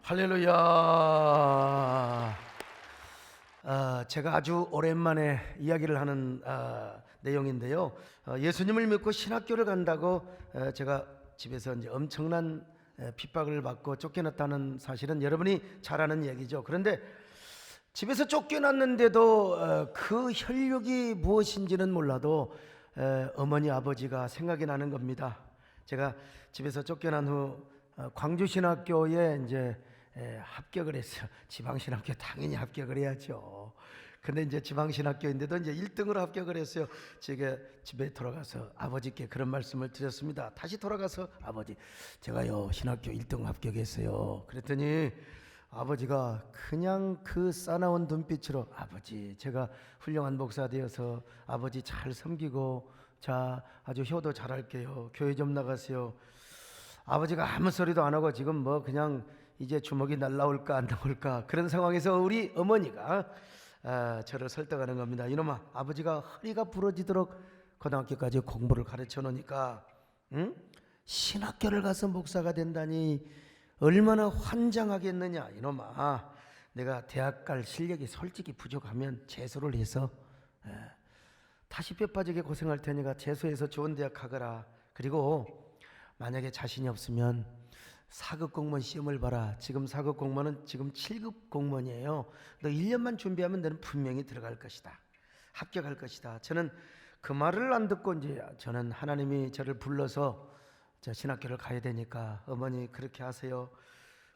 할렐루야. 제가 아주 오랜만에 이야기를 하는 내용인데요. 예수님을 믿고 신학교를 간다고 제가 집에서 이제 엄청난 핍박을 받고 쫓겨났다는 사실은 여러분이 잘 아는 얘기죠. 그런데 집에서 쫓겨났는데도 그 혈육이 무엇인지는 몰라도 어머니 아버지가 생각이 나는 겁니다. 제가 집에서 쫓겨난 후 광주신학교에 이제 합격을 했어요. 지방신학교 당연히 합격을 해야죠. 근데 이제 지방신학교인데도 이제 1등으로 합격을 했어요. 제가 집에 돌아가서 아버지께 그런 말씀을 드렸습니다. 다시 돌아가서 아버지, 제가요 신학교 1등 합격했어요. 그랬더니 아버지가 그냥 그 싸나운 눈빛으로, 아버지, 제가 훌륭한 목사 되어서 아버지 잘 섬기고 자 아주 효도 잘할게요. 교회 좀 나가세요. 아버지가 아무 소리도 안 하고 지금 뭐 그냥 이제 주먹이 날라올까 안 나올까 그런 상황에서 우리 어머니가 저를 설득하는 겁니다. 이놈아, 아버지가 허리가 부러지도록 고등학교까지 공부를 가르쳐 놓으니까 신학교를 가서 목사가 된다니 얼마나 환장하겠느냐. 이놈아, 내가 대학 갈 실력이 솔직히 부족하면 재수를 해서 다시 뼈 빠지게 고생할 테니까 재수해서 좋은 대학 가거라. 그리고 만약에 자신이 없으면 4급 공무원 시험을 봐라. 지금 4급 공무원은 지금 7급 공무원이에요. 너 1년만 준비하면 너는 분명히 들어갈 것이다. 합격할 것이다. 저는 그 말을 안 듣고 이제 저는 하나님이 저를 불러서 저 신학교를 가야 되니까 어머니 그렇게 하세요.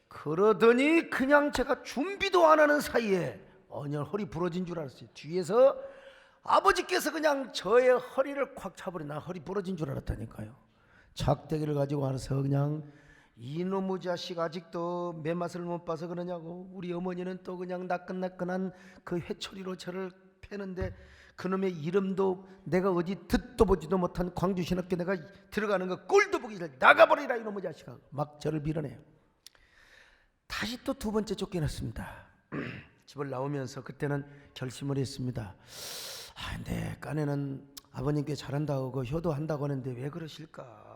그러더니 그냥 제가 준비도 안 하는 사이에 허리 부러진 줄 알았어요. 뒤에서 아버지께서 그냥 저의 허리를 콱 차버리, 나 허리 부러진 줄 알았다니까요. 작대기를 가지고 와서 그냥, 이놈의 자식 아직도 매 맛을 못 봐서 그러냐고. 우리 어머니는 또 그냥 나끈나끈한 그 회초리로 저를 패는데, 그놈의 이름도 내가 어디 듣도 보지도 못한 광주신학교 내가 들어가는 거 꼴도 보기 싫어. 나가버리라 이놈의 자식아. 막 저를 밀어내요. 다시 또 두 번째 쫓겨났습니다. 집을 나오면서 그때는 결심을 했습니다. 내 깐에는 아버님께 잘한다고 효도한다고 하는데 왜 그러실까.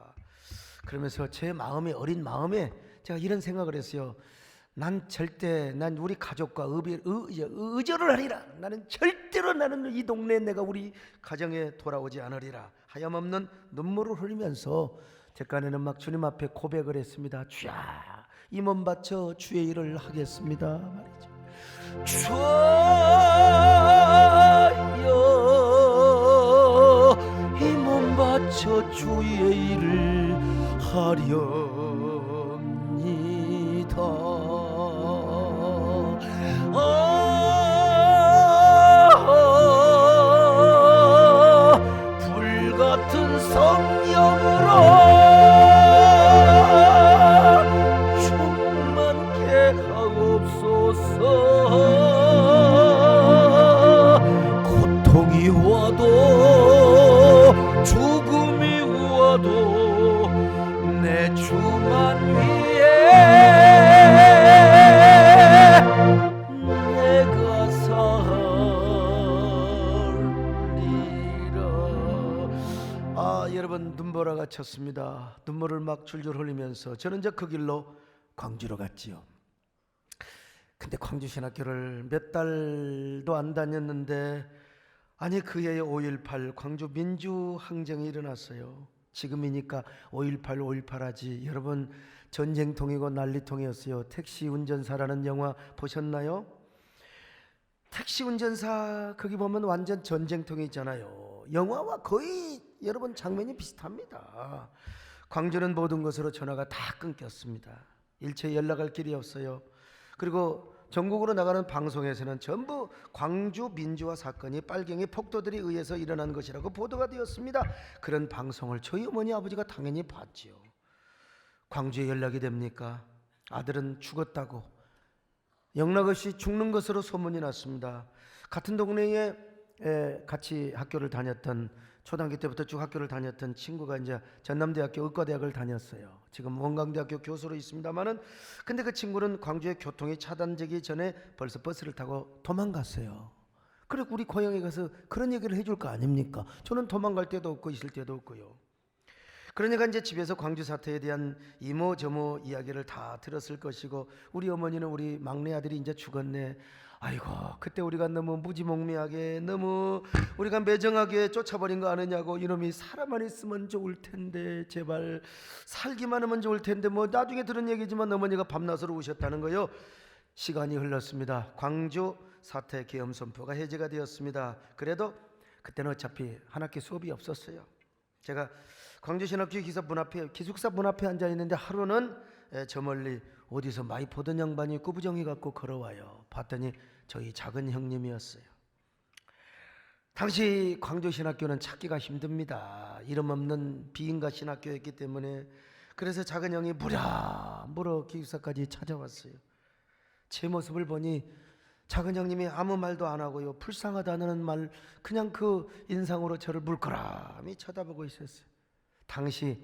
그러면서 제 마음에, 어린 마음에 제가 이런 생각을 했어요. 난 우리 가족과 의절을 하리라. 나는 절대로 이 동네에 내가 우리 가정에 돌아오지 않으리라. 하염없는 눈물을 흘리면서 제 깐에는 막 주님 앞에 고백을 했습니다. 주야, 이 몸 바쳐 주의 일을 하겠습니다 말이죠. 주여, 이 몸 바쳐 주의 일을 하렵니다. 불같은 성령으로 충만케 하옵소서. 고통이 와도 죽음이 와도 내 주만 위에 내가 살리라. 여러분, 눈보라가 쳤습니다. 눈물을 막 줄줄 흘리면서 저는 이제 그 길로 광주로 갔지요. 근데 광주신학교를 몇 달도 안 다녔는데, 아니 그 해에 5.18 광주 민주항쟁이 일어났어요. 지금이니까 5.18 하지. 여러분, 전쟁통이고 난리통이었어요. 택시 운전사라는 영화 보셨나요? 택시 운전사 거기 보면 완전 전쟁통이 있잖아요. 영화와 거의 여러분 장면이 비슷합니다. 광주는 모든 것으로 전화가 다 끊겼습니다. 일체 연락할 길이 없어요. 그리고 전국으로 나가는 방송에서는 전부 광주 민주화 사건이 빨갱이 폭도들에 의해서 일어난 것이라고 보도가 되었습니다. 그런 방송을 저희 어머니 아버지가 당연히 봤지요. 광주에 연락이 됩니까? 아들은 죽었다고, 영락 없이 죽는 것으로 소문이 났습니다. 같은 동네에 같이 학교를 다녔던, 초등학교 때부터 쭉 학교를 다녔던 친구가 이제 전남대학교 의과대학을 다녔어요. 지금 원광대학교 교수로 있습니다만은, 근데 그 친구는 광주의 교통이 차단되기 전에 벌써 버스를 타고 도망갔어요. 그리고 우리 고향에 가서 그런 얘기를 해줄 거 아닙니까? 저는 도망갈 때도 없고 있을 때도 없고요. 그러니까 이제 집에서 광주 사태에 대한 이모저모 이야기를 다 들었을 것이고, 우리 어머니는 우리 막내 아들이 이제 죽었네, 아이고 그때 우리가 너무 무지몽매하게 너무 우리가 매정하게 쫓아버린 거 아느냐고, 이놈이 살아만 있으면 좋을 텐데, 제발 살기만 하면 좋을 텐데, 뭐 나중에 들은 얘기지만 어머니가 밤낮으로 우셨다는 거요. 시간이 흘렀습니다. 광주 사태 계엄 선포가 해제가 되었습니다. 그래도 그때는 어차피 한 학기 수업이 없었어요. 제가 광주신학교 기숙사 문 앞에 앉아 있는데, 하루는 저 멀리 어디서 많이 보던 양반이 꾸부정이 갖고 걸어와요. 봤더니 저희 작은 형님이었어요. 당시 광주신학교는 찾기가 힘듭니다. 이름 없는 비인가 신학교였기 때문에. 그래서 작은 형이 무려 기숙사까지 찾아왔어요. 제 모습을 보니 작은 형님이 아무 말도 안 하고요, 불쌍하다는 말, 그냥 그 인상으로 저를 물끄러미 쳐다보고 있었어요. 당시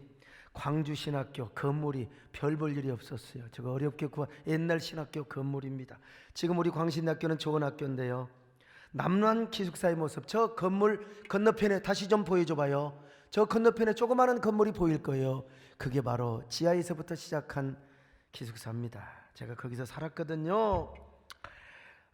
광주 신학교 건물이 별 볼 일이 없었어요. 제가 어렵게 구한 옛날 신학교 건물입니다. 지금 우리 광신대학교는 좋은 학교인데요, 남란 기숙사의 모습, 저 건물 건너편에 다시 좀 보여줘 봐요. 저 건너편에 조그마한 건물이 보일 거예요. 그게 바로 지하에서부터 시작한 기숙사입니다. 제가 거기서 살았거든요.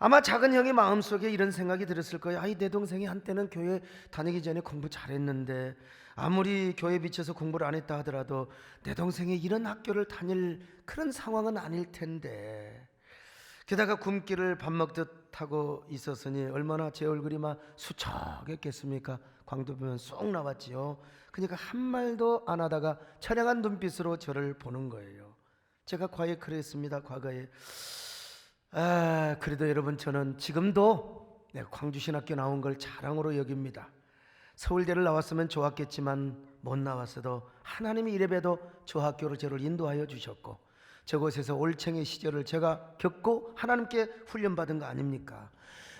아마 작은 형의 마음속에 이런 생각이 들었을 거예요. 아이, 내 동생이 한때는 교회 다니기 전에 공부 잘했는데, 아무리 교회에 비쳐서 공부를 안 했다 하더라도 내 동생이 이런 학교를 다닐 그런 상황은 아닐 텐데, 게다가 굶기를 밥 먹듯 하고 있었으니 얼마나 제 얼굴이 막 수척했겠습니까? 광도 보면 쏙 나왔지요. 그러니까 한 말도 안 하다가 처량한 눈빛으로 저를 보는 거예요. 제가 과거에 그랬습니다. 과거에. 그래도 여러분, 저는 지금도 광주신학교 나온 걸 자랑으로 여깁니다. 서울대를 나왔으면 좋았겠지만 못 나왔어도 하나님이 이래봬도 저 학교로 저를 인도하여 주셨고, 저곳에서 올챙이 시절을 제가 겪고 하나님께 훈련받은 거 아닙니까?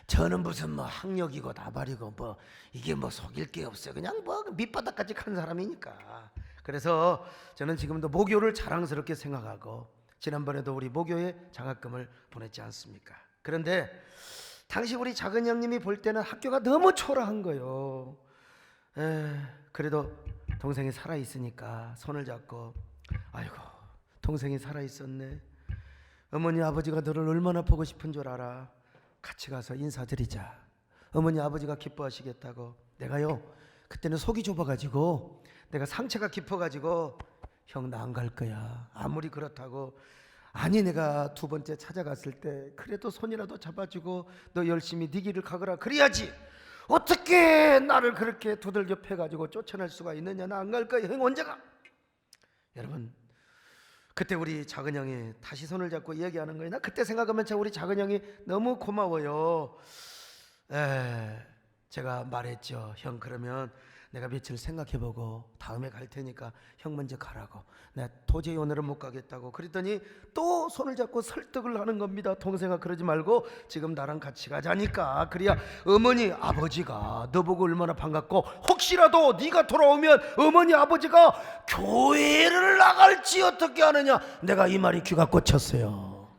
저는 무슨 뭐 학력이고 나발이고 뭐 이게 뭐 속일 게 없어요. 그냥 뭐 밑바닥까지 간 사람이니까. 그래서 저는 지금도 모교를 자랑스럽게 생각하고, 지난번에도 우리 모교에 장학금을 보냈지 않습니까? 그런데 당시 우리 작은 형님이 볼 때는 학교가 너무 초라한 거예요. 그래도 동생이 살아있으니까 손을 잡고, 아이고 동생이 살아있었네, 어머니 아버지가 너를 얼마나 보고 싶은 줄 알아, 같이 가서 인사드리자, 어머니 아버지가 기뻐하시겠다고. 내가요 그때는 속이 좁아가지고, 내가 상처가 깊어가지고, 형 나 안 갈 거야, 아무리 그렇다고. 아니, 내가 두 번째 찾아갔을 때 그래도 손이라도 잡아주고 너 열심히 네 길을 가거라 그래야지, 어떻게 나를 그렇게 두들겨 패가지고 쫓아낼 수가 있느냐, 나 안 갈 거야, 형 언제 가? 여러분, 그때 우리 작은 형이 다시 손을 잡고 이야기하는 거예요. 나 그때 생각하면 참 우리 작은 형이 너무 고마워요. 제가 말했죠. 형, 그러면 내가 며칠 생각해보고 다음에 갈 테니까 형 먼저 가라고. 내가 도저히 오늘은 못 가겠다고. 그랬더니 또 손을 잡고 설득을 하는 겁니다. 동생아, 그러지 말고 지금 나랑 같이 가자니까. 그래야 어머니 아버지가 너 보고 얼마나 반갑고, 혹시라도 네가 돌아오면 어머니 아버지가 교회를 나갈지 어떻게 하느냐. 내가 이 말이 귀가 꽂혔어요.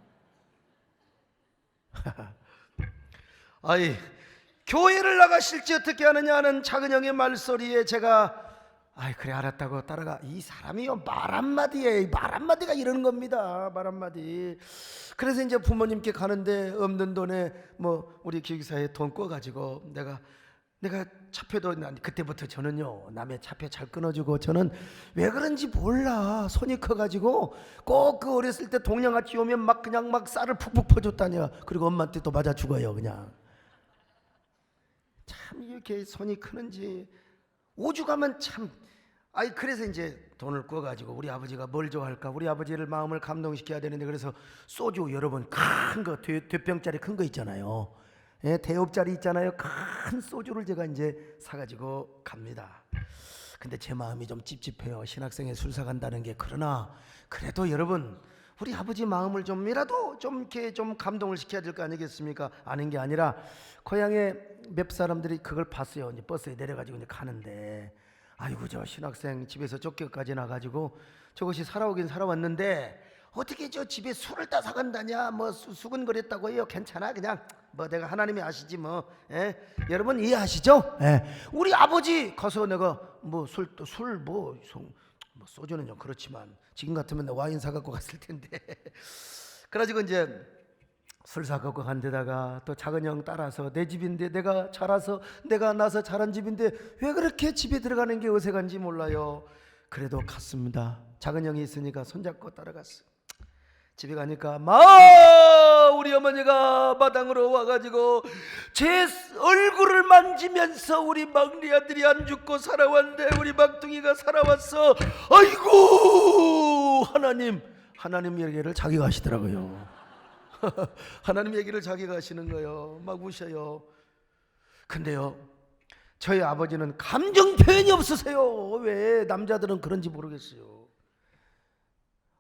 아이, 교회를 나가실지 어떻게 하느냐는 작은 형의 말소리에 제가 아이 그래 알았다고 따라가. 이 사람이요, 말 한마디에 말 한마디가 이러는 겁니다. 말 한마디. 그래서 이제 부모님께 가는데 없는 돈에 뭐 우리 기숙사에 돈 꿔가지고 내가 차표도, 그때부터 저는요 남의 차표 잘 끊어주고, 저는 왜 그런지 몰라 손이 커가지고 꼭 그 어렸을 때 동양아치 오면 막 그냥 막 쌀을 푹푹 퍼줬다냐. 그리고 엄마한테 또 맞아 죽어요 그냥. 참 이렇게 손이 크는지. 오죽하면 참. 아이 그래서 이제 돈을 꿔가지고 우리 아버지가 뭘 좋아할까, 우리 아버지를 마음을 감동시켜야 되는데, 그래서 소주 여러분 큰 거, 뒷병짜리 큰 거 있잖아요. 예, 대엽짜리 있잖아요. 큰 소주를 제가 이제 사가지고 갑니다. 근데 제 마음이 좀 찝찝해요. 신학생에 술 사간다는 게. 그러나 그래도 여러분, 우리 아버지 마음을 좀이라도 좀 이렇게 좀 감동을 시켜야 될 거 아니겠습니까? 아닌 게 아니라 고향에 몇 사람들이 그걸 봤어요. 이제 버스에 내려가지고 이제 가는데, 아이고 저 신학생 집에서 쫓겨까지 나가지고 저것이 살아오긴 살아왔는데 어떻게 저 집에 술을 다 사간다냐, 뭐 수근거렸다고 해요. 괜찮아, 그냥 뭐 내가 하나님이 아시지 뭐. 여러분 이해하시죠? 우리 아버지 가서 내가 뭐 술 뭐 소주는 좀 그렇지만 지금 같으면 나 와인 사갖고 갔을 텐데. 그래가지고 이제 술 사갖고 간 데다가 또 작은 형 따라서 내 집인데 내가 자라서 내가 나서 자란 집인데 왜 그렇게 집에 들어가는 게 어색한지 몰라요. 그래도 갔습니다. 작은 형이 있으니까 손잡고 따라갔어요. 집에 가니까 우리 어머니가 마당으로 와가지고 제 얼굴을 만지면서 우리 막내 아들이 안 죽고 살아왔는데 우리 막둥이가 살아왔어. 아이고 하나님 얘기를 자기가 하시더라고요. 하나님 얘기를 자기가 하시는 거예요. 막 우셔요. 근데요, 저희 아버지는 감정 표현이 없으세요. 왜 남자들은 그런지 모르겠어요.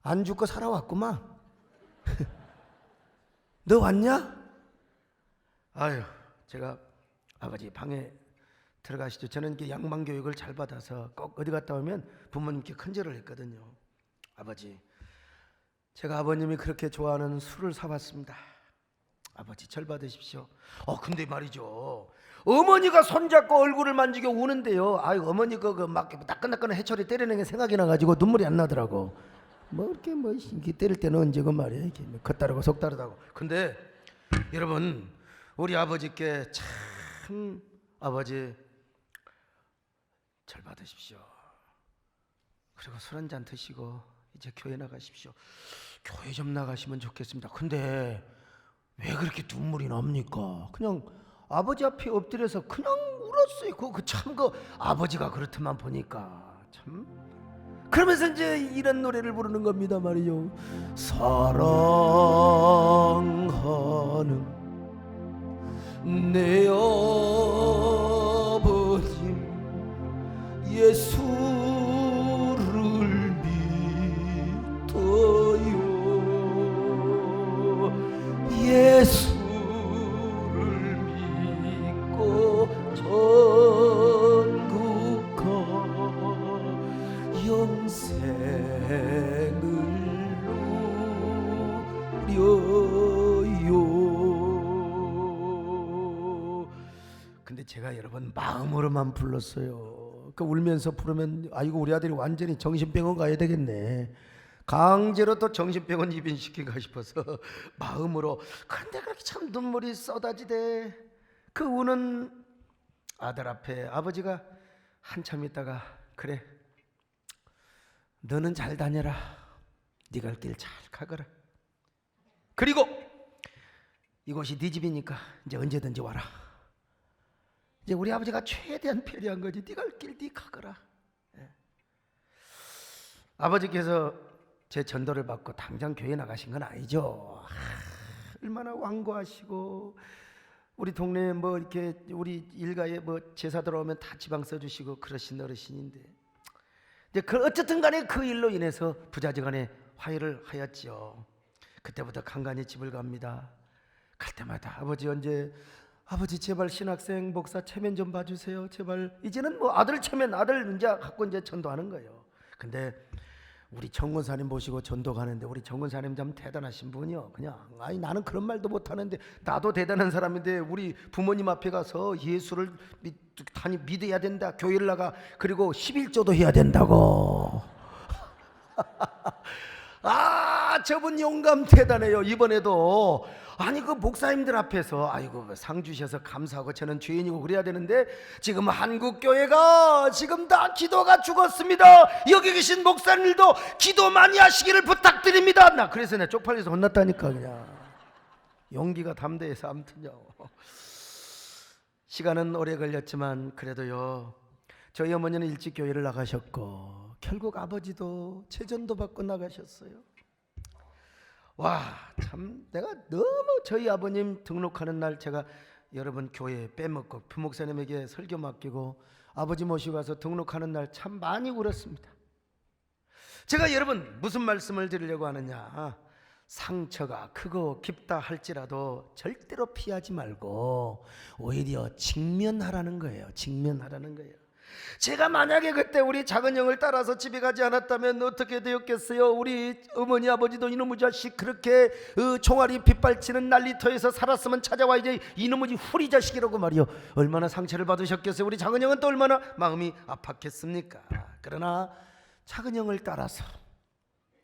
안 죽고 살아왔구만. 너 왔냐? 아유, 제가 아버지 방에 들어가시죠. 저는 이렇게 양반 교육을 잘 받아서 꼭 어디 갔다 오면 부모님께 큰절을 했거든요. 아버지, 제가 아버님이 그렇게 좋아하는 술을 사왔습니다. 아버지 절 받으십시오. 근데 말이죠, 어머니가 손잡고 얼굴을 만지고 우는데요. 어머니 막 따끈따끈한 해초리 때리는 게 생각이 나가지고 눈물이 안 나더라고. 이렇게 때릴 때는 언제고 말이야. 이렇게 겉다르고 속다르다고. 근데 여러분, 우리 아버지께 참 아버지 절 받으십시오. 그리고 술 한잔 드시고 이제 교회 나가십시오. 교회 좀 나가시면 좋겠습니다. 근데 왜 그렇게 눈물이 납니까? 그냥 아버지 앞에 엎드려서 그냥 울었어요. 그 아버지가 그렇더만 보니까 참. 그러면서 이제 이런 노래를 부르는 겁니다 말이죠. 사랑하는 내 아버지 예수를 믿어요. 예수를 믿고 천국 가 영생을 누려요. 근데 제가 여러분 마음으로만 불렀어요. 울면서 부르면 아이고 우리 아들이 완전히 정신병원 가야 되겠네. 강제로 또 정신병원 입원시킨가 싶어서 마음으로. 근데 그렇게 참 눈물이 쏟아지대. 그 우는 아들 앞에 아버지가 한참 있다가 그래, 너는 잘 다녀라. 네 갈 길 잘 가거라. 그리고 이곳이 네 집이니까 이제 언제든지 와라. 이제 우리 아버지가 최대한 편리한 거지. 네 갈 길 네 가거라. 아버지께서 제 전도를 받고 당장 교회 나가신 건 아니죠. 얼마나 완고하시고 우리 동네에 이렇게 우리 일가에 제사 들어오면 다 지방 써주시고 그러신 어르신인데 이제 어쨌든 간에 그 일로 인해서 부자지간에 화해를 하였지요. 그때부터 간간히 집을 갑니다. 갈 때마다 아버지 제발 신학생 목사 체면 좀 봐주세요. 제발. 이제는 아들 체면 아들 이제 갖고 이제 전도하는 거예요. 근데 우리 정권사님 모시고 전도 가는데 우리 정권사님 참 대단하신 분이요. 그냥 나는 그런 말도 못하는데 나도 대단한 사람인데 우리 부모님 앞에 가서 예수를 믿어야 된다. 교회를 나가. 그리고 11조도 해야 된다고. 저분 용감 대단해요. 이번에도 그 목사님들 앞에서 상 주셔서 감사하고 저는 죄인이고 그래야 되는데 지금 한국교회가 지금 다 기도가 죽었습니다. 여기 계신 목사님들도 기도 많이 하시기를 부탁드립니다. 나 그래서 내가 쪽팔려서 혼났다니까. 그냥 용기가 담대해서. 아무튼요, 시간은 오래 걸렸지만 그래도요, 저희 어머니는 일찍 교회를 나가셨고 결국 아버지도 재전도 받고 나가셨어요. 참 내가 너무 저희 아버님 등록하는 날 제가 여러분 교회 빼먹고 부목사님에게 설교 맡기고 아버지 모시고 가서 등록하는 날 참 많이 울었습니다. 제가 여러분 무슨 말씀을 드리려고 하느냐, 상처가 크고 깊다 할지라도 절대로 피하지 말고 오히려 직면하라는 거예요. 직면하라는 거예요. 제가 만약에 그때 우리 작은 형을 따라서 집에 가지 않았다면 어떻게 되었겠어요? 우리 어머니 아버지도 이놈의 자식 그렇게 총알이 빗발치는 난리터에서 살았으면 찾아와 이제 이놈의 후리 자식이라고 말이요. 얼마나 상처를 받으셨겠어요? 우리 작은 형은 또 얼마나 마음이 아팠겠습니까? 그러나 작은 형을 따라서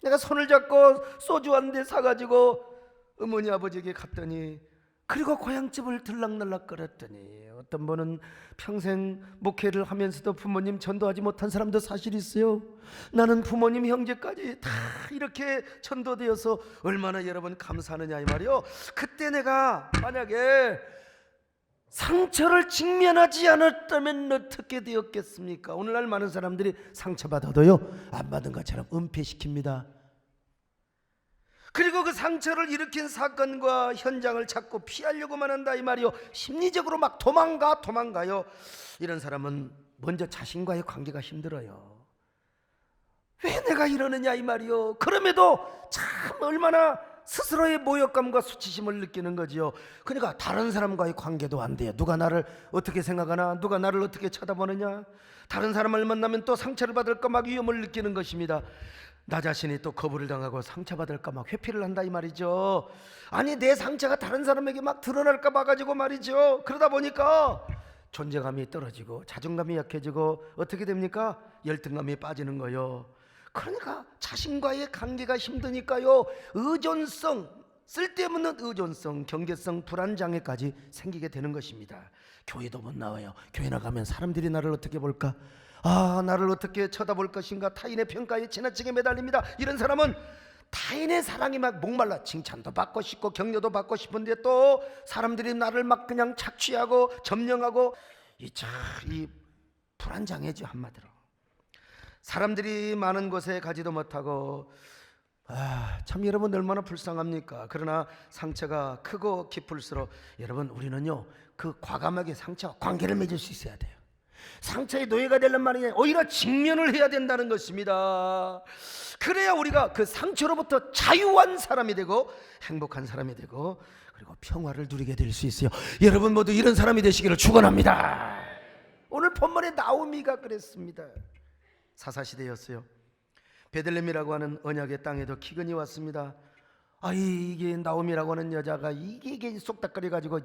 내가 손을 잡고 소주 한 대 사가지고 어머니 아버지에게 갔더니, 그리고 고향집을 들락날락 거렸더니, 어떤 분은 평생 목회를 하면서도 부모님 전도하지 못한 사람도 사실 있어요. 나는 부모님 형제까지 다 이렇게 전도되어서 얼마나 여러분 감사하느냐 이 말이요. 그때 내가 만약에 상처를 직면하지 않았다면 어떻게 되었겠습니까? 오늘날 많은 사람들이 상처받아도요, 안 받은 것처럼 은폐시킵니다. 그리고 그 상처를 일으킨 사건과 현장을 자꾸 피하려고만 한다 이 말이요. 심리적으로 막 도망가요. 이런 사람은 먼저 자신과의 관계가 힘들어요. 왜 내가 이러느냐 이 말이요. 그럼에도 참 얼마나 스스로의 모욕감과 수치심을 느끼는 거지요. 그러니까 다른 사람과의 관계도 안 돼요. 누가 나를 어떻게 생각하나, 누가 나를 어떻게 쳐다보느냐, 다른 사람을 만나면 또 상처를 받을까 막 위험을 느끼는 것입니다. 나 자신이 또 거부를 당하고 상처받을까 막 회피를 한다 이 말이죠. 아니 내 상처가 다른 사람에게 막 드러날까 봐 가지고 말이죠. 그러다 보니까 존재감이 떨어지고 자존감이 약해지고 어떻게 됩니까? 열등감이 빠지는 거요. 그러니까 자신과의 관계가 힘드니까요, 의존성, 쓸데없는 의존성, 경계성, 불안장애까지 생기게 되는 것입니다. 교회도 못 나와요. 교회 나가면 사람들이 나를 어떻게 볼까? 나를 어떻게 쳐다볼 것인가? 타인의 평가에 지나치게 매달립니다. 이런 사람은 타인의 사랑이 막 목말라 칭찬도 받고 싶고 격려도 받고 싶은데 또 사람들이 나를 막 그냥 착취하고 점령하고, 이 불안장애죠. 한마디로 사람들이 많은 곳에 가지도 못하고, 참 여러분 얼마나 불쌍합니까? 그러나 상처가 크고 깊을수록 여러분 우리는요, 그 과감하게 상처와 관계를 맺을 수 있어야 돼요. 상처의 노예가 되려면 말이냐, 오히려 직면을 해야 된다는 것입니다. 그래야 우리가 그 상처로부터 자유한 사람이 되고 행복한 사람이 되고 그리고 평화를 누리게 될 수 있어요. 여러분 모두 이런 사람이 되시기를 축원합니다. 오늘 본문에 나오미가 그랬습니다. 사사시대였어요. 베들레헴이라고 하는 언약의 땅에도 기근이 왔습니다. 이게 나오미라고 하는 여자가 이게 쏙닥거려 가지고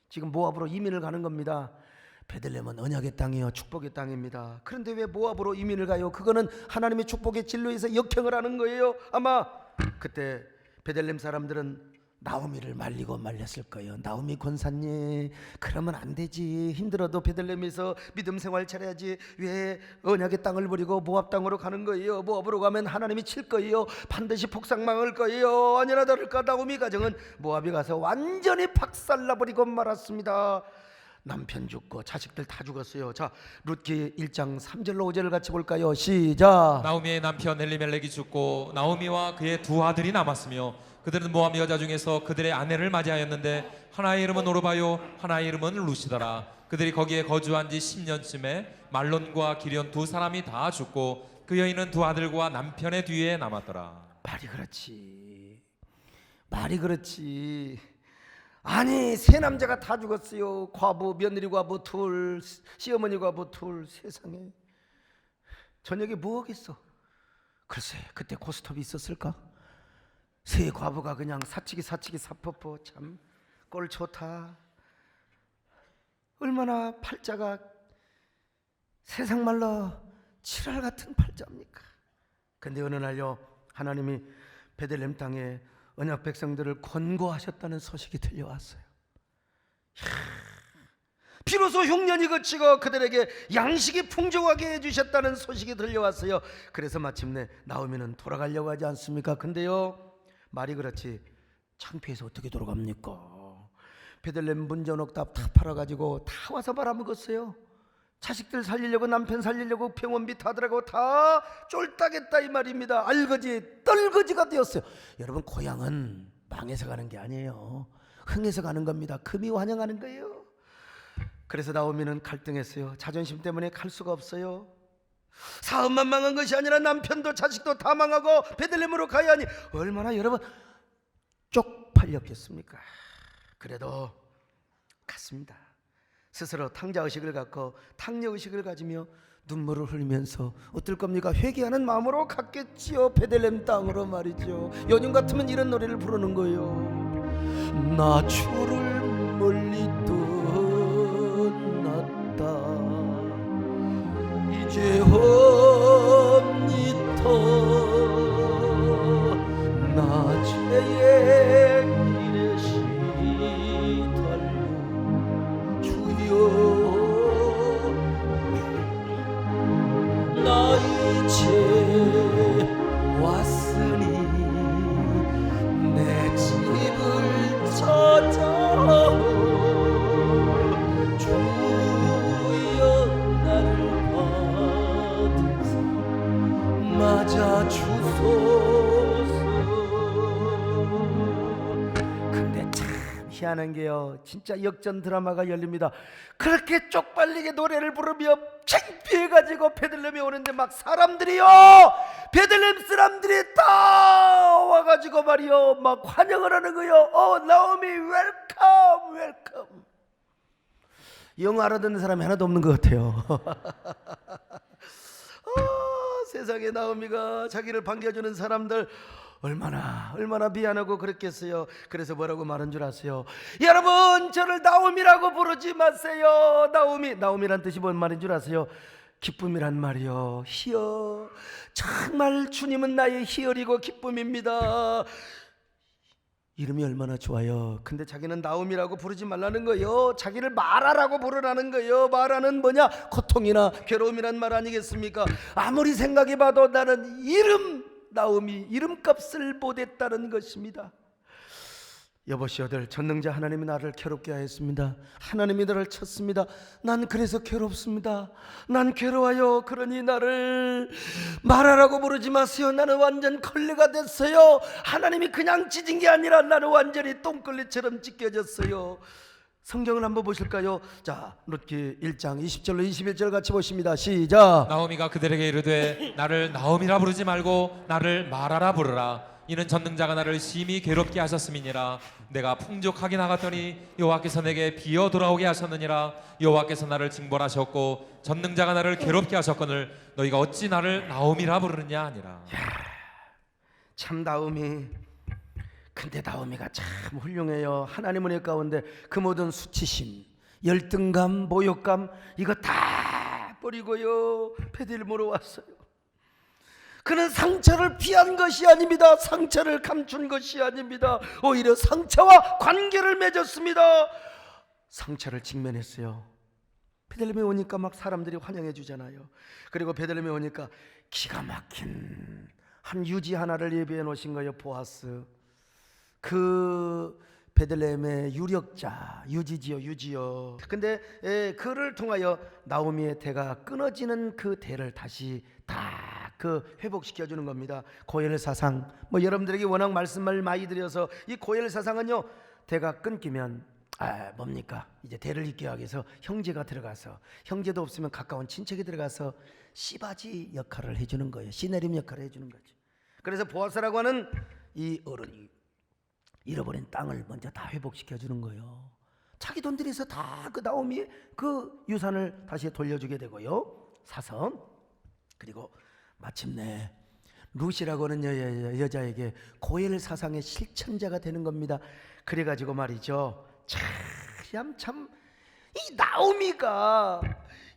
지금 모압으로 이민을 가는 겁니다. 베들레헴은 언약의 땅이요, 축복의 땅입니다. 그런데 왜 모압으로 이민을 가요? 그거는 하나님의 축복의 진로에서 역행을 하는 거예요. 아마 그때 베들레헴 사람들은 나오미를 말리고 말렸을 거예요. 나오미 권사님, 그러면 안 되지. 힘들어도 베들레헴에서 믿음 생활 잘해야지. 왜 언약의 땅을 버리고 모압 땅으로 가는 거예요? 모압으로 가면 하나님이 칠 거예요. 반드시 폭삭망할 거예요. 아니나 다를까 나오미 가정은 모압에 가서 완전히 박살나버리고 말았습니다. 남편 죽고 자식들 다 죽었어요. 자, 룻기 1장 3절로 5절을 같이 볼까요? 시작. 나오미의 남편 엘리멜렉이 죽고 나오미와 그의 두 아들이 남았으며 그들은 모압 여자 중에서 그들의 아내를 맞이하였는데 하나의 이름은 오르바요 하나의 이름은 루시더라. 그들이 거기에 거주한 지 10년쯤에 말론과 기련 두 사람이 다 죽고 그 여인은 두 아들과 남편의 뒤에 남았더라. 말이 그렇지. 아니 세 남자가 다 죽었어요. 과부, 며느리 과부 둘, 시어머니 과부 둘. 세상에 저녁에 뭐 하겠어? 글쎄 그때 고스톱이 있었을까? 세 과부가 그냥 사치기 사퍼퍼 참 꼴 좋다. 얼마나 팔자가 세상 말로 칠할 같은 팔자입니까? 근데 어느 날요 하나님이 베들레헴 땅에 언약 백성들을 권고하셨다는 소식이 들려왔어요. 비로소 흉년이 그치고 그들에게 양식이 풍족하게 해주셨다는 소식이 들려왔어요. 그래서 마침내 나오미는 돌아가려고 하지 않습니까? 근데요 말이 그렇지 창피해서 어떻게 돌아갑니까? 베들레헴 문전옥답 다 팔아가지고 다 와서 말아먹었어요. 자식들 살리려고 남편 살리려고 병원비 다 들어가고 다 쫄딱했다 이 말입니다. 알거지 떨거지가 되었어요. 여러분 고향은 망해서 가는 게 아니에요. 흥해서 가는 겁니다. 금이 환영하는 거예요. 그래서 나오미는 갈등했어요. 자존심 때문에 갈 수가 없어요. 사업만 망한 것이 아니라 남편도 자식도 다 망하고 베들레헴으로 가야 하니 얼마나 여러분 쪽팔렸겠습니까? 그래도 갔습니다. 스스로 탕자의식을 갖고 탕녀의식을 가지며 눈물을 흘리면서 어떨 겁니까? 회개하는 마음으로 갔겠지요. 베들레헴 땅으로 말이죠. 요즘 같으면 이런 노래를 부르는 거예요. 나 주를 멀리 떠났다 이제 험이 희한한 게요, 진짜 역전 드라마가 열립니다. 그렇게 쪽팔리게 노래를 부르며 창피해가지고 베들레헴에 오는데 막 사람들이요, 베들레헴 사람들이 다 와가지고 말이요 막 환영을 하는 거요. 나오미 웰컴 웰컴. 영어 알아듣는 사람이 하나도 없는 것 같아요. 세상에 나오미가 자기를 반겨주는 사람들 얼마나 미안하고 그랬겠어요. 그래서 뭐라고 말한 줄 아세요? 여러분, 저를 나오미라고 부르지 마세요. 나오미란 뜻이 뭔 말인 줄 아세요? 기쁨이란 말이요, 희열. 정말 주님은 나의 희열이고 기쁨입니다. 이름이 얼마나 좋아요. 근데 자기는 나오미라고 부르지 말라는 거예요. 자기를 마라라고 부르라는 거예요. 마라는 뭐냐? 고통이나 괴로움이란 말 아니겠습니까? 아무리 생각해봐도 나는 나오미 이름값을 못했다는 것입니다. 여보시오들, 전능자 하나님이 나를 괴롭게 하였습니다. 하나님이 나를 쳤습니다. 난 그래서 괴롭습니다. 난 괴로워요. 그러니 나를 말하라고 부르지 마세요. 나는 완전 걸레가 됐어요. 하나님이 그냥 찢은 게 아니라 나는 완전히 똥걸레처럼 찢겨졌어요. 성경을 한번 보실까요? 자, 룻기 1장 20절로 21절 같이 보십니다. 시작. 나오미가 그들에게 이르되 나를 나오미라 부르지 말고 나를 마라라 부르라. 이는 전능자가 나를 심히 괴롭게 하셨음이니라. 내가 풍족하게 나갔더니 여호와께서 내게 비어 돌아오게 하셨느니라. 여호와께서 나를 징벌하셨고 전능자가 나를 괴롭게 하셨거늘 너희가 어찌 나를 나오미라 부르느냐 하니라. 참 나오미. 근데 나오미가 참 훌륭해요. 하나님 은혜 가운데 그 모든 수치심, 열등감, 모욕감 이거 다 버리고요 베들레헴으로 왔어요. 그는 상처를 피한 것이 아닙니다. 상처를 감춘 것이 아닙니다. 오히려 상처와 관계를 맺었습니다. 상처를 직면했어요. 베들레헴에 오니까 막 사람들이 환영해 주잖아요. 그리고 베들레헴에 오니까 기가 막힌 한 유지 하나를 예비해 놓으신 거예요. 보아스. 그 베들레헴의 유력자, 유지요. 근데 그를 통하여 나오미의 대가 끊어지는 그 대를 다시 다 회복시켜 주는 겁니다. 고엘 사상, 여러분들에게 워낙 말씀을 많이 드려서 이 고엘 사상은요, 대가 끊기면 뭡니까? 이제 대를 잇기 위해서 형제가 들어가서, 형제도 없으면 가까운 친척이 들어가서 씨바지 역할을 해주는 거예요. 씨내림 역할을 해주는 거죠. 그래서 보아스라고 하는 이 어른이 잃어버린 땅을 먼저 다 회복시켜 주는 거예요. 자기 돈 들여서 다 그 나오미의 그 유산을 다시 돌려주게 되고요. 사선. 그리고 마침내 룻이라고 하는 여자에게 고엘 사상의 실천자가 되는 겁니다. 그래가지고 말이죠, 참 이 나오미가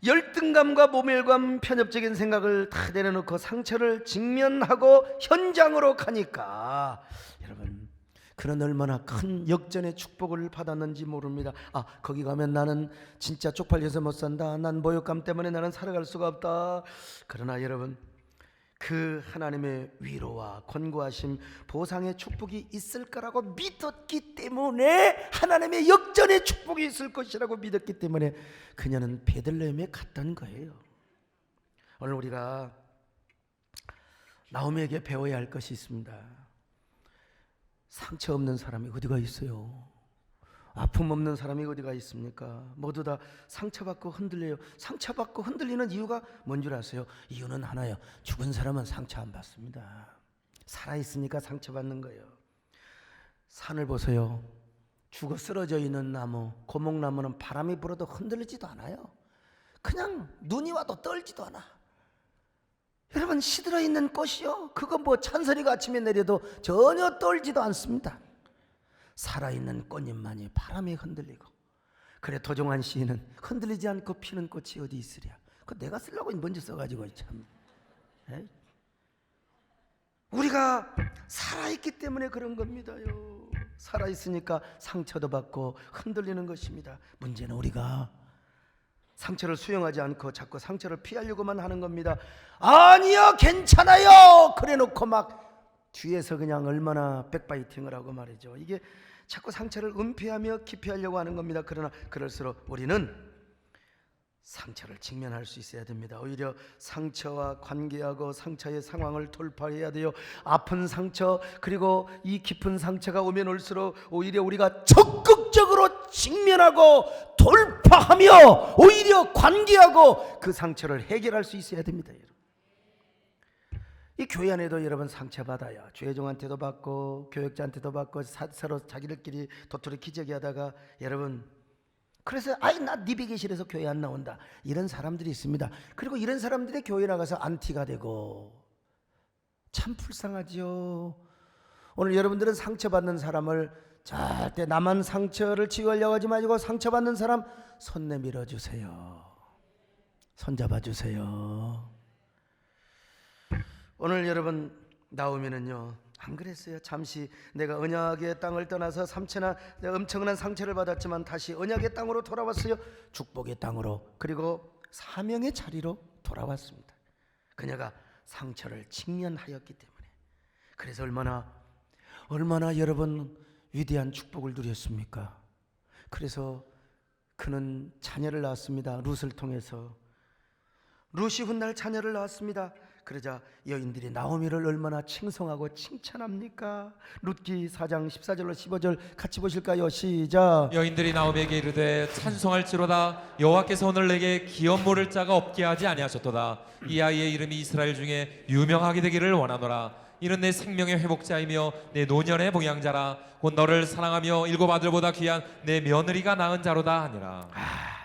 열등감과 모멸감, 편협적인 생각을 다 내려놓고 상처를 직면하고 현장으로 가니까 여러분, 그는 얼마나 큰 역전의 축복을 받았는지 모릅니다. 거기 가면 나는 진짜 쪽팔려서 못 산다. 난 모욕감 때문에 나는 살아갈 수가 없다. 그러나 여러분, 그 하나님의 위로와 권고하심, 보상의 축복이 있을 거라고 믿었기 때문에, 하나님의 역전의 축복이 있을 것이라고 믿었기 때문에 그녀는 베들레헴에 갔던 거예요. 오늘 우리가 나오미에게 배워야 할 것이 있습니다. 상처 없는 사람이 어디가 있어요? 아픔 없는 사람이 어디가 있습니까? 모두 다 상처받고 흔들려요. 상처받고 흔들리는 이유가 뭔 줄 아세요? 이유는 하나예요. 죽은 사람은 상처 안 받습니다. 살아있으니까 상처받는 거예요. 산을 보세요. 죽어 쓰러져 있는 나무, 고목나무는 바람이 불어도 흔들리지도 않아요. 그냥 눈이 와도 떨지도 않아. 여러분, 시들어 있는 꽃이요, 그거 찬설이가 아침에 내려도 전혀 떨지도 않습니다. 살아있는 꽃잎만이 바람에 흔들리고. 그래, 도종환 시인은 흔들리지 않고 피는 꽃이 어디 있으랴. 그 내가 쓰려고 먼저 써가지고 참. 우리가 살아있기 때문에 그런 겁니다요. 살아있으니까 상처도 받고 흔들리는 것입니다. 문제는 우리가 상처를 수용하지 않고 자꾸 상처를 피하려고만 하는 겁니다. 아니요, 괜찮아요 그래 놓고 막 뒤에서 그냥 얼마나 백바이팅을 하고 말이죠. 이게 자꾸 상처를 은폐하며 기피하려고 하는 겁니다. 그러나 그럴수록 우리는 상처를 직면할 수 있어야 됩니다. 오히려 상처와 관계하고 상처의 상황을 돌파해야 돼요. 아픈 상처 그리고 이 깊은 상처가 오면 올수록 오히려 우리가 적극적으로 직면하고 돌파하며 오히려 관계하고 그 상처를 해결할 수 있어야 됩니다. 여러분. 이 교회 안에도 여러분 상처받아요. 주회종한테도 받고 교역자한테도 받고 서로 자기들끼리 도토리 기저귀 하다가 여러분 그래서 나 네 베개실에서 교회 안 나온다 이런 사람들이 있습니다. 그리고 이런 사람들이 교회 나가서 안티가 되고 참 불쌍하죠. 오늘 여러분들은 상처받는 사람을 절대 나만 상처를 치유하려고 하지 마시고 상처받는 사람 손 내밀어 주세요. 손 잡아주세요. 오늘 여러분 나오면은요 안 그랬어요? 잠시 내가 언약의 땅을 떠나서 삼체나 내가 엄청난 상처를 받았지만 다시 언약의 땅으로 돌아왔어요. 축복의 땅으로 그리고 사명의 자리로 돌아왔습니다. 그녀가 상처를 직면하였기 때문에. 그래서 얼마나 여러분 위대한 축복을 누렸습니까? 그래서 그는 자녀를 낳았습니다. 룻을 통해서. 룻이 훗날 자녀를 낳았습니다. 그러자 여인들이 나오미를 얼마나 칭송하고 칭찬합니까? 룻기 4장 14절로 15절 같이 보실까요? 시작. 여인들이 나오미에게 이르되 찬송할지로다 여호와께서 오늘 내게 기업 모를 자가 없게 하지 아니하셨도다. 이 아이의 이름이 이스라엘 중에 유명하게 되기를 원하노라. 이는 내 생명의 회복자이며 내 노년의 봉양자라. 곧 너를 사랑하며 일곱 아들보다 귀한 내 며느리가 낳은 자로다 하니라.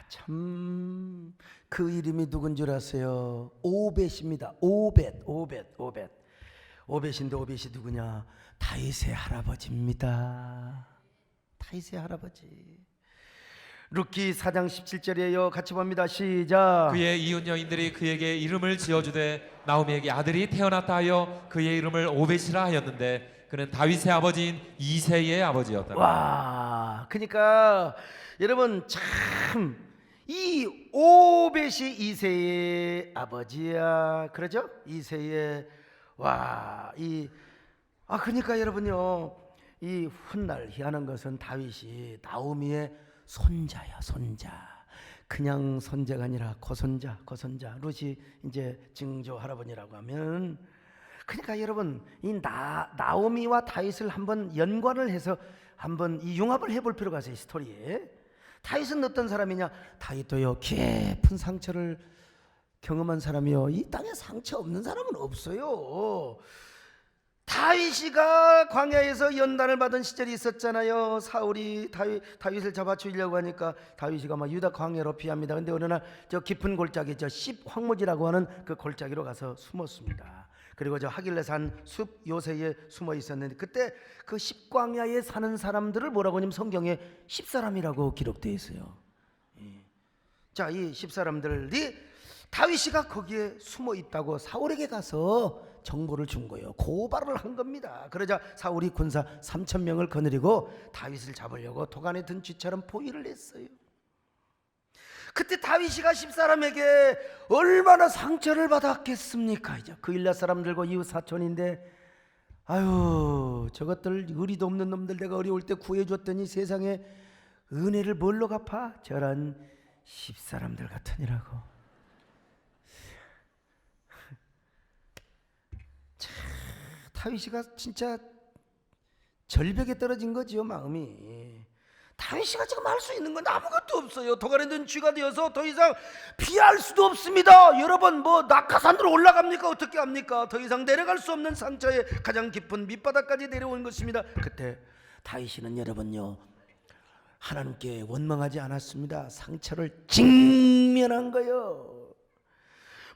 참 그 이름이 누군 줄 아세요? 오벳입니다. 오벳인데 오벳이 누구냐? 다윗의 할아버지입니다. 다윗의 할아버지. 룻기 4장 17절이에요. 같이 봅니다. 시작. 그의 이웃 여인들이 그에게 이름을 지어주되 나오미에게 아들이 태어났다 하여 그의 이름을 오벳이라 하였는데 그는 다윗의 아버지인 이새의 아버지였다. 와, 그러니까 여러분 참 이 오벳이 이새의 아버지야, 그러죠? 이새의 그러니까 여러분요, 이 훗날 희한한 것은 다윗이 나오미의 손자야, 손자. 그냥 손자가 아니라 고손자. 룻이 이제 증조 할아버지라고 하면, 그러니까 여러분 이 나오미와 다윗을 한번 연관을 해서 한번 이 융합을 해볼 필요가 있어요. 스토리에. 다윗은 어떤 사람이냐? 다윗도요 깊은 상처를 경험한 사람이요. 이 땅에 상처 없는 사람은 없어요. 다윗이가 광야에서 연단을 받은 시절이 있었잖아요. 사울이 다윗을 잡아 죽이려고 하니까 다윗이가 막 유다 광야로 피합니다. 근데 어느 날 저 깊은 골짜기 십 황무지라고 하는 그 골짜기로 가서 숨었습니다. 그리고 저 하길레산 숲 요새에 숨어 있었는데 그때 그 십광야에 사는 사람들을 뭐라고 하냐면 성경에 10사람이라고 기록되어 있어요. 자, 이 10사람들이 다윗이가 거기에 숨어 있다고 사울에게 가서 정보를 준 거예요. 고발을 한 겁니다. 그러자 사울이 군사 3,000명을 거느리고 다윗을 잡으려고 도간에 든 쥐처럼 포위를 했어요. 그때 다윗이가 10사람에게 얼마나 상처를 받았겠습니까? 이제 그 일라 사람들과 이웃 사촌인데, 아유, 저것들 의리도 없는 놈들 내가 어려울 때 구해줬더니 세상에 은혜를 뭘로 갚아? 저런 10사람들 같으니라고. 다윗이가 진짜 절벽에 떨어진 거지요, 마음이. 다윗이가 지금 할 수 있는 건 아무것도 없어요. 도간에 든 쥐가 되어서 더 이상 피할 수도 없습니다. 여러분 뭐 낙하산으로 올라갑니까? 어떻게 합니까? 더 이상 내려갈 수 없는 상처의 가장 깊은 밑바닥까지 내려온 것입니다. 그때 다윗이는 여러분요 하나님께 원망하지 않았습니다. 상처를 직면한 거예요.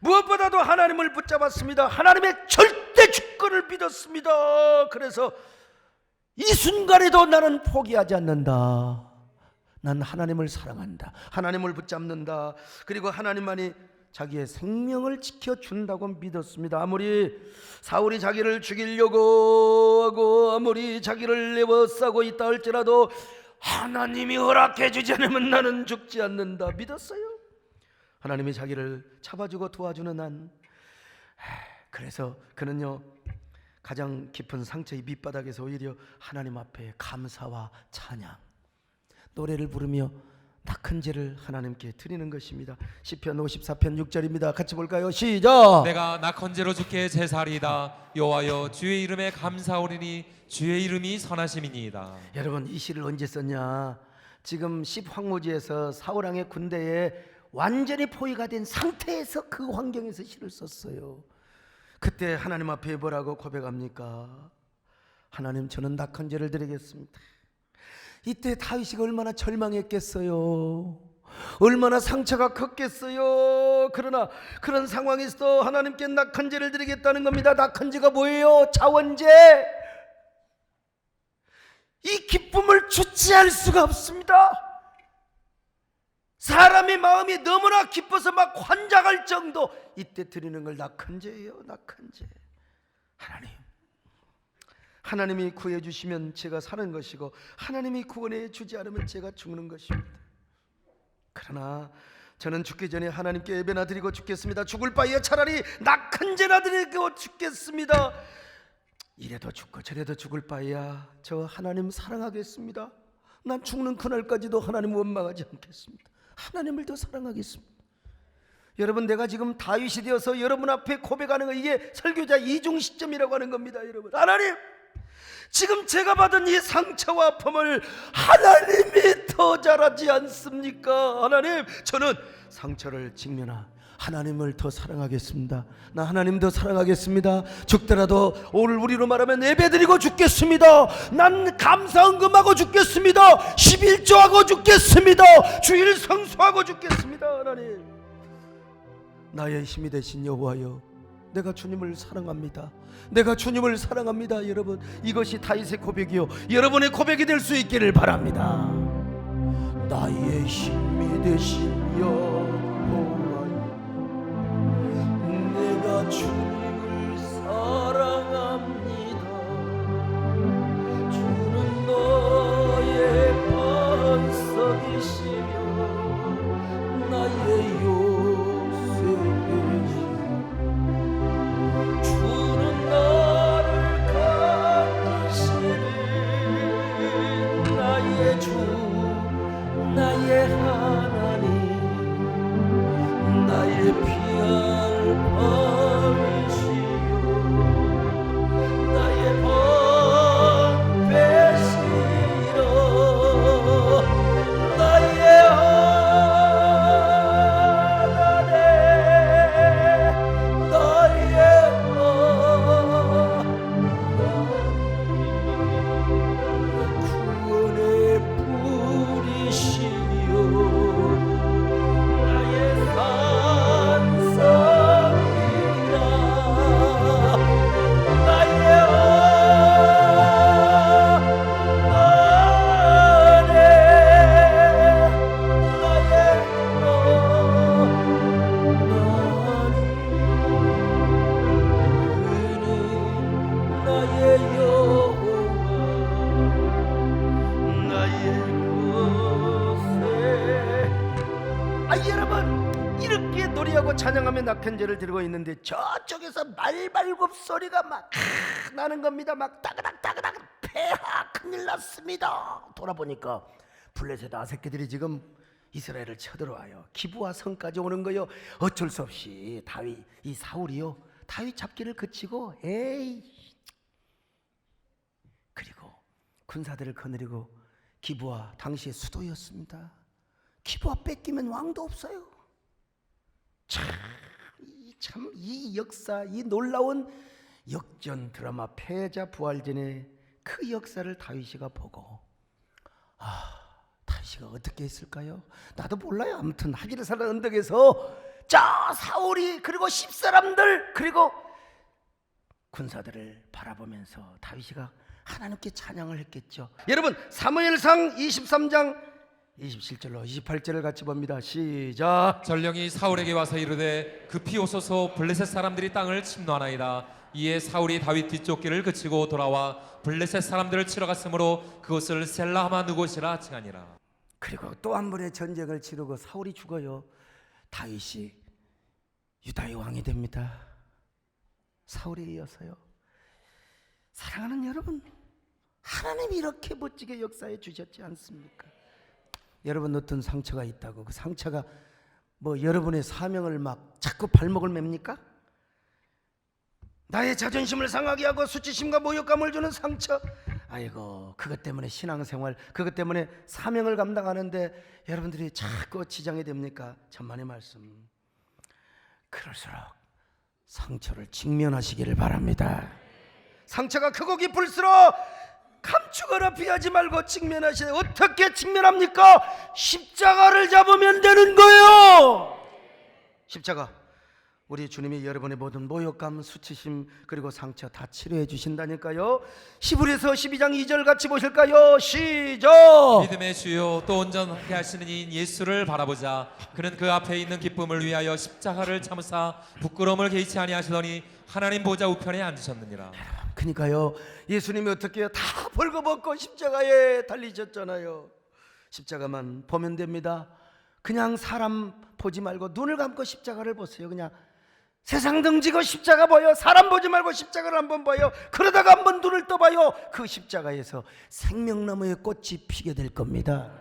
무엇보다도 하나님을 붙잡았습니다. 하나님의 절대 주권을 믿었습니다. 그래서 이 순간에도 나는 포기하지 않는다. 난 하나님을 사랑한다. 하나님을 붙잡는다. 그리고 하나님만이 자기의 생명을 지켜준다고 믿었습니다. 아무리 사울이 자기를 죽이려고 하고 아무리 자기를 내어싸고 있다 할지라도 하나님이 허락해 주지 않으면 나는 죽지 않는다 믿었어요. 하나님이 자기를 잡아주고 도와주는 한. 그래서 그는요 가장 깊은 상처의 밑바닥에서 오히려 하나님 앞에 감사와 찬양 노래를 부르며 낙헌제를 하나님께 드리는 것입니다. 시편 54편 6절입니다. 같이 볼까요? 시작. 내가 낙헌제로 주께 제사리이다. 여호와여 주의 이름에 감사오리니 주의 이름이 선하심이니이다. 여러분, 이 시를 언제 썼냐? 지금 십황무지에서 사울왕의 군대에 완전히 포위가 된 상태에서 그 환경에서 시를 썼어요. 그때 하나님 앞에 뭐라고 고백합니까? 하나님, 저는 낙헌제를 드리겠습니다. 이때 다윗이 얼마나 절망했겠어요. 얼마나 상처가 컸겠어요. 그러나 그런 상황에서도 하나님께 낙헌제를 드리겠다는 겁니다. 낙헌제가 뭐예요? 자원제. 이 기쁨을 주체할 수가 없습니다. 사람의 마음이 너무나 기뻐서 막 환장할 정도, 이때 드리는 걸 낙헌제예요. 낙헌제. 하나님이 구해 주시면 제가 사는 것이고, 하나님이 구원해 주지 않으면 제가 죽는 것입니다. 그러나 저는 죽기 전에 하나님께 예배나 드리고 죽겠습니다. 죽을 바에 차라리 낙헌제나 드리고 죽겠습니다. 이래도 죽고 저래도 죽을 바에야 저 하나님 사랑하겠습니다. 난 죽는 그날까지도 하나님 원망하지 않겠습니다. 하나님을 더 사랑하겠습니다. 여러분, 내가 지금 다윗이 되어서 여러분 앞에 고백하는 거, 이게 설교자 이중 시점이라고 하는 겁니다. 여러분, 하나님, 지금 제가 받은 이 상처와 아픔을 하나님이 더 잘하지 않습니까? 하나님, 저는 상처를 직면한 하나님을 더 사랑하겠습니다. 나 하나님 더 사랑하겠습니다. 죽더라도 오늘 우리로 말하면 예배드리고 죽겠습니다. 난 감사헌금하고 죽겠습니다. 11조하고 죽겠습니다. 주일 성수하고 죽겠습니다. 하나님, 나의 힘이 되신 여호와여, 내가 주님을 사랑합니다. 내가 주님을 사랑합니다. 여러분, 이것이 다윗의 고백이요, 여러분의 고백이 될 수 있기를 바랍니다. 나의 힘이 되신 여호와여, 내가 주님을 사랑합니다. 주는 너의 반석이시며 나의 요새이시며 주는 나를 가르치는 나의 주, 나의 하나님, 나의 피할 밤이시여 나의 방패시여 나의 하나님, 나의 구원의 불이시여 나의 산성이라 나의 하나님, 나의 여호와, 나의 곳에. 여러분, 이렇게 노래하고 찬양하며 낙헌제를 드리고 있는데 저쪽에서 말발굽 소리가 막 나는 겁니다. 막 따그닥 폐하, 큰일 났습니다. 돌아보니까 블레셋 아세끼들이 지금 이스라엘을 쳐들어와요. 기브아 성까지 오는 거요. 어쩔 수 없이 이 사울이요, 다윗 잡기를 그치고 그리고 군사들을 거느리고, 기브아 당시의 수도였습니다. 기브아 뺏기면 왕도 없어요. 참 이 역사, 이 놀라운 역전 드라마 패자 부활전의 그 역사를 다윗이가 보고, 다윗이가 어떻게 했을까요? 나도 몰라요. 아무튼 하기르산 언덕에서 저 사울이, 그리고 10사람들, 그리고 군사들을 바라보면서 다윗이가 하나님께 찬양을 했겠죠. 여러분, 사무엘상 23장 27절로 28절을 같이 봅니다. 시작. 전령이 사울에게 와서 이르되 급히 오소서 블레셋 사람들이 땅을 침노하나이다. 이에 사울이 다윗 뒤쫓기를 그치고 돌아와 블레셋 사람들을 치러 갔으므로 그곳을 셀라하마 누곳이라 칭하니라. 그리고 또 한 번의 전쟁을 치르고 사울이 죽어요. 다윗이 유다의 왕이 됩니다. 사울에 이어서요. 사랑하는 여러분, 하나님이 이렇게 멋지게 역사해 주셨지 않습니까? 여러분 어떤 상처가 있다고 그 상처가 뭐 여러분의 사명을 막 자꾸 발목을 맵니까? 나의 자존심을 상하게 하고 수치심과 모욕감을 주는 상처, 아이고 그것 때문에 신앙생활, 그것 때문에 사명을 감당하는데 여러분들이 자꾸 지장이 됩니까? 천만의 말씀. 그럴수록 상처를 직면하시기를 바랍니다. 상처가 크고 깊을수록 감추거나 피하지 말고 직면하시는. 어떻게 직면합니까? 십자가를 잡으면 되는 거예요. 십자가, 우리 주님이 여러분의 모든 모욕감, 수치심 그리고 상처 다 치료해 주신다니까요. 히브리서 12장 2절 같이 보실까요? 시작. 믿음의 주요 또 온전하게 하시는 이인 예수를 바라보자. 그는 그 앞에 있는 기쁨을 위하여 십자가를 참으사 부끄러움을 개의치 아니하시더니 하나님 보좌 우편에 앉으셨느니라. 그러니까요, 예수님이 어떻게 해요? 다 벌거벗고 십자가에 달리셨잖아요. 십자가만 보면 됩니다. 그냥 사람 보지 말고 눈을 감고 십자가를 보세요. 그냥 세상 등지고 십자가 봐요. 사람 보지 말고 십자가를 한번 봐요. 그러다가 한번 눈을 떠봐요. 그 십자가에서 생명나무의 꽃이 피게 될 겁니다.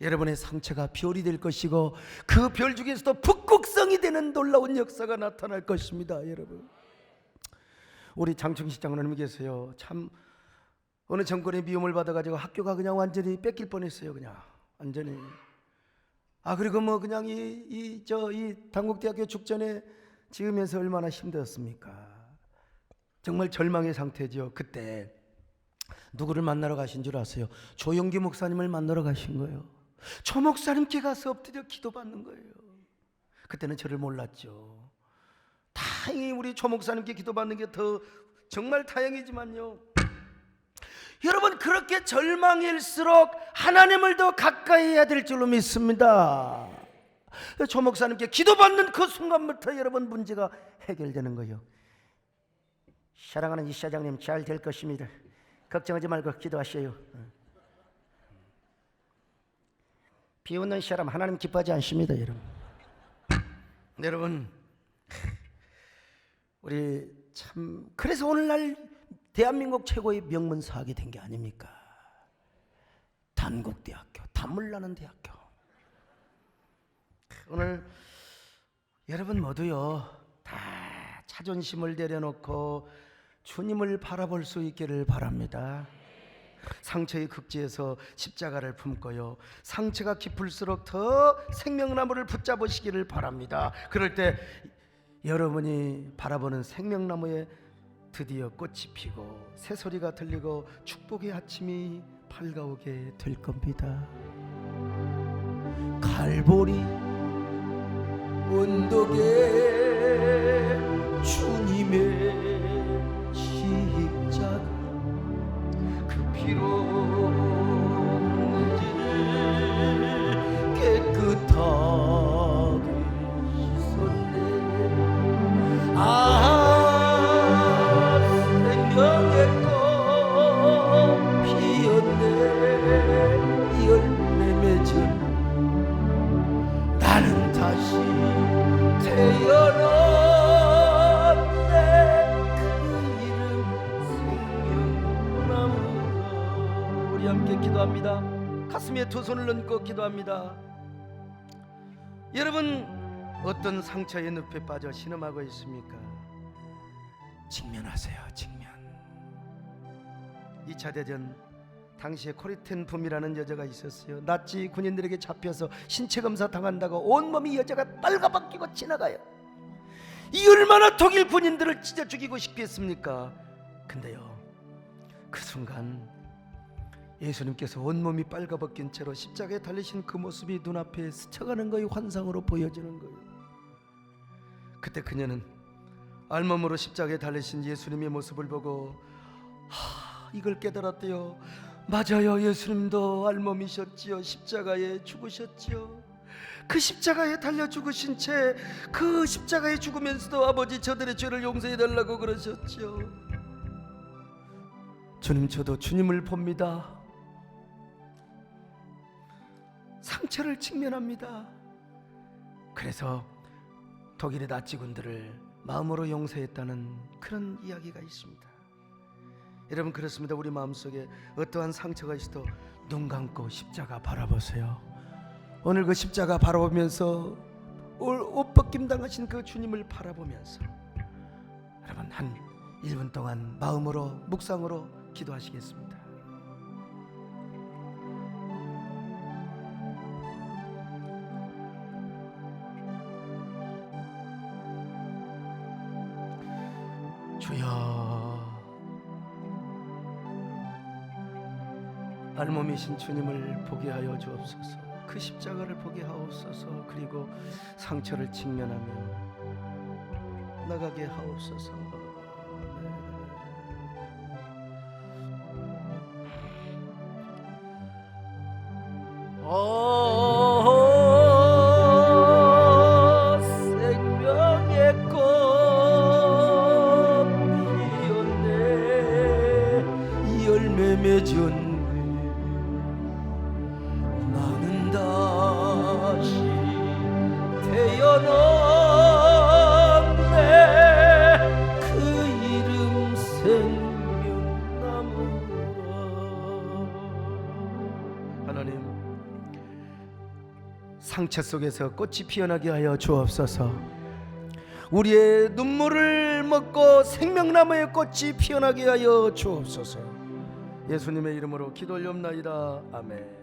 여러분의 상처가 별이 될 것이고 그 별 중에서도 북극성이 되는 놀라운 역사가 나타날 것입니다. 여러분, 우리 장충식 장로님이 계세요. 참 어느 정권의 미움을 받아가지고 학교가 그냥 완전히 뺏길 뻔했어요. 그냥 완전히. 그리고 뭐 그냥 이 단국대학교 축전에 지으면서 얼마나 힘들었습니까? 정말 절망의 상태죠. 그때 누구를 만나러 가신 줄 아세요? 조용기 목사님을 만나러 가신 거예요. 조 목사님께 가서 엎드려 기도받는 거예요. 그때는 저를 몰랐죠. 다행히 우리 조 목사님께 기도받는 게 더 정말 다행이지만요, 여러분, 그렇게 절망일수록 하나님을 더 가까이 해야 될 줄로 믿습니다. 조 목사님께 기도받는 그 순간부터 여러분 문제가 해결되는 거예요. 사랑하는 이 사장님, 잘 될 것입니다. 걱정하지 말고 기도하세요. 비웃는 사람 하나님 기뻐하지 않습니다. 여러분, 우리 참 그래서 오늘날 대한민국 최고의 명문사학이 된 게 아닙니까? 단국대학교, 단물나는 대학교. 오늘 여러분 모두요, 다 자존심을 내려놓고 주님을 바라볼 수 있기를 바랍니다. 상처의 극지에서 십자가를 품고요, 상처가 깊을수록 더 생명나무를 붙잡으시기를 바랍니다. 그럴 때 여러분이 바라보는 생명나무에 드디어 꽃이 피고 새소리가 들리고 축복의 아침이 밝아오게 될 겁니다. 갈보리 언덕에 주님의 십자가, 그 피로 내지를 깨끗하게 씻었네. 생명의 꽃 피었네. 열매 맺은 나는 다시 태어났네. 그 이름 생명나무가. 우리 함께 기도합니다. 가슴에 두 손을 얹고 기도합니다. 여러분, 어떤 상처의 늪에 빠져 신음하고 있습니까? 직면하세요. 직면. 2차 대전 당시에 코리텐 붐이라는 여자가 있었어요. 나치 군인들에게 잡혀서 신체 검사 당한다고 온몸이 여자가 빨가벗기고 지나가요. 이 얼마나 독일 군인들을 찢어 죽이고 싶게 했습니까? 근데요, 그 순간 예수님께서 온몸이 빨가벗긴 채로 십자가에 달리신 그 모습이 눈앞에 스쳐가는 거예요. 환상으로 보여지는 거예요. 그때 그녀는 알몸으로 십자가에 달리신 예수님의 모습을 보고 이걸 깨달았대요. 맞아요, 예수님도 알몸이셨지요. 십자가에 죽으셨지요. 그 십자가에 달려 죽으신 채 그 십자가에 죽으면서도 아버지 저들의 죄를 용서해 달라고 그러셨지요. 주님, 저도 주님을 봅니다. 상처를 직면합니다. 그래서 독일의 나치군들을 마음으로 용서했다는 그런 이야기가 있습니다. 여러분 그렇습니다. 우리 마음속에 어떠한 상처가 있어도 눈 감고 십자가 바라보세요. 오늘 그 십자가 바라보면서 옷 벗김 당하신 그 주님을 바라보면서 여러분 한 1분 동안 마음으로 묵상으로 기도하시겠습니다. 주여, 알몸이신 주님을 보게 하여 주옵소서. 그 십자가를 보게 하옵소서. 그리고 상처를 직면하며 나가게 하옵소서. 생명의 꽃 피었네. 열매 맺은 나는 다시 태어났네. 그 이름 생명나무라. 하나님, 상처 속에서 꽃이 피어나게 하여 주옵소서. 우리의 눈물을 먹고 생명나무의 꽃이 피어나게 하여 주옵소서. 예수님의 이름으로 기도 올리옵나이다. 아멘.